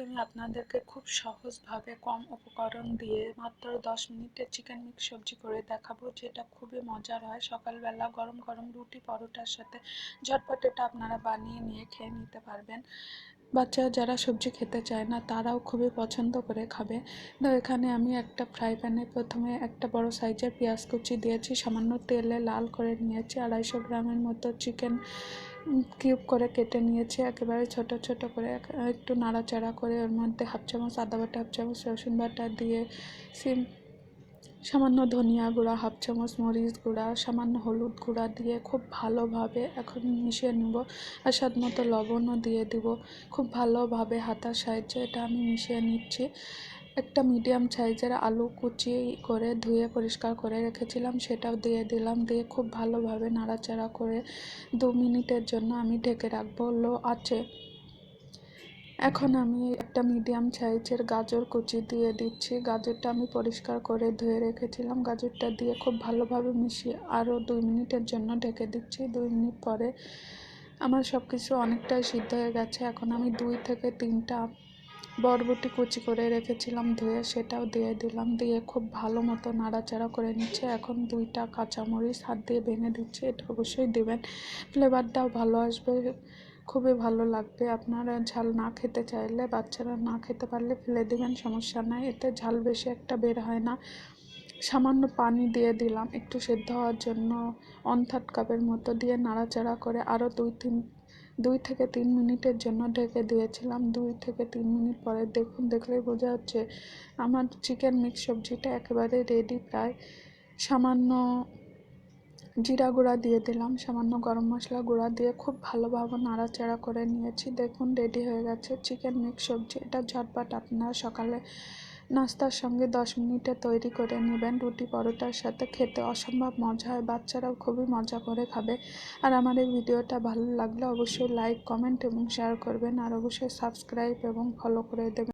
আমি আপনাদেরকে খুব সহজভাবে কম উপকরণ দিয়ে মাত্র 10 মিনিটে চিকেন মিক্স সবজি করে দেখাবো, যেটা খুবই মজার হয়। সকালবেলা গরম গরম রুটি পরোটার সাথে ঝটপট এটা আপনারা বানিয়ে নিয়ে খেয়ে নিতে পারবেন। বাচ্চারা যারা সবজি খেতে চায় না তারাও খুবই পছন্দ করে খাবে। তো এখানে আমি একটা ফ্রাই প্যানে প্রথমে একটা বড় সাইজের পেঁয়াজ কুচি দিয়েছি, সামান্য তেলে লাল করে নিয়েছি। 250 গ্রামের মতো চিকেন কিউব করে কেটে নিয়েছি, একেবারে ছোট ছোট করে। একটু নাড়াচাড়া করে ওর মধ্যে হাফ চামচ আদা বাটা, হাফ চামচ রসুন বাটা দিয়ে সামান্য ধনিয়া গুঁড়া, হাফ চামচ মরিচ গুঁড়া, সামান্য হলুদ গুঁড়া দিয়ে খুব ভালোভাবে এখন মিশিয়ে নেব। আর স্বাদ মতো লবণও দিয়ে দিব। খুব ভালোভাবে হাতার সাহায্যে এটা আমি মিশিয়ে নিচ্ছি। একটা মিডিয়াম সাইজের আলু কুচি করে ধুয়ে পরিষ্কার করে রেখেছিলাম, সেটাও দিয়ে দিলাম। দিয়ে খুব ভালোভাবে নাড়াচাড়া করে 2 মিনিটের জন্য আমি ঢেকে রাখবো লো আঁচে। এখন আমি একটা মিডিয়াম সাইজের গাজর কুচি দিয়ে দিচ্ছি। গাজরটা আমি পরিষ্কার করে ধুয়ে রেখেছিলাম। গাজরটা দিয়ে খুব ভালোভাবে মিশিয়ে আরও 2 মিনিটের জন্য ঢেকে দিচ্ছি। 2 মিনিট পরে আমার সব কিছু অনেকটাই সিদ্ধ হয়ে গেছে। এখন আমি 2 থেকে 3টা বরবটি কুচি করে রেখেছিলাম ধুয়ে, সেটাও দিয়ে দিলাম। দিয়ে খুব ভালো মতো নাড়াচাড়া করে নিচ্ছে। এখন 2টা কাঁচামরিচ হাত দিয়ে ভেঙে দিচ্ছি, এটা অবশ্যই দেবেন, ফ্লেভারটাও ভালো আসবে, খুবই ভালো লাগবে। আপনারা ঝাল না খেতে চাইলে, বাচ্চারা না খেতে পারলে ফেলে দেবেন, সমস্যা নাই, এতে ঝাল বেশি একটা বের হয় না। সামান্য পানি দিয়ে দিলাম একটু সেদ্ধ হওয়ার জন্য, 1/3 কাপের মতো দিয়ে নাড়াচাড়া করে আরও 2 থেকে 3 মিনিটের জন্য ঢেকে দিয়েছিলাম। 2 থেকে 3 মিনিট পরে দেখুন, দেখলেই বোঝা যাচ্ছে আমার চিকেন মিক্স সবজিটা একেবারে রেডি প্রায়। সামান্য জিরা গুঁড়া দিয়ে দিলাম, সামান্য গরম মশলা গুঁড়া দিয়ে খুব ভালোভাবে নাড়াচাড়া করে নিয়েছি। দেখুন রেডি হয়ে গেছে চিকেন মিক্স সবজি। এটা ঝটপট আপনারা সকালে নাস্তার সঙ্গে 10 মিনিটে তৈরি করে নেবেন। রুটি পরোটার সাথে খেতে অসম্ভব মজা হয়, বাচ্চারাও খুবই মজা করে খাবে। আর আমার এই ভিডিওটা ভালো লাগলে অবশ্যই লাইক, কমেন্ট এবং শেয়ার করবেন। আর অবশ্যই সাবস্ক্রাইব এবং ফলো করে দেবেন।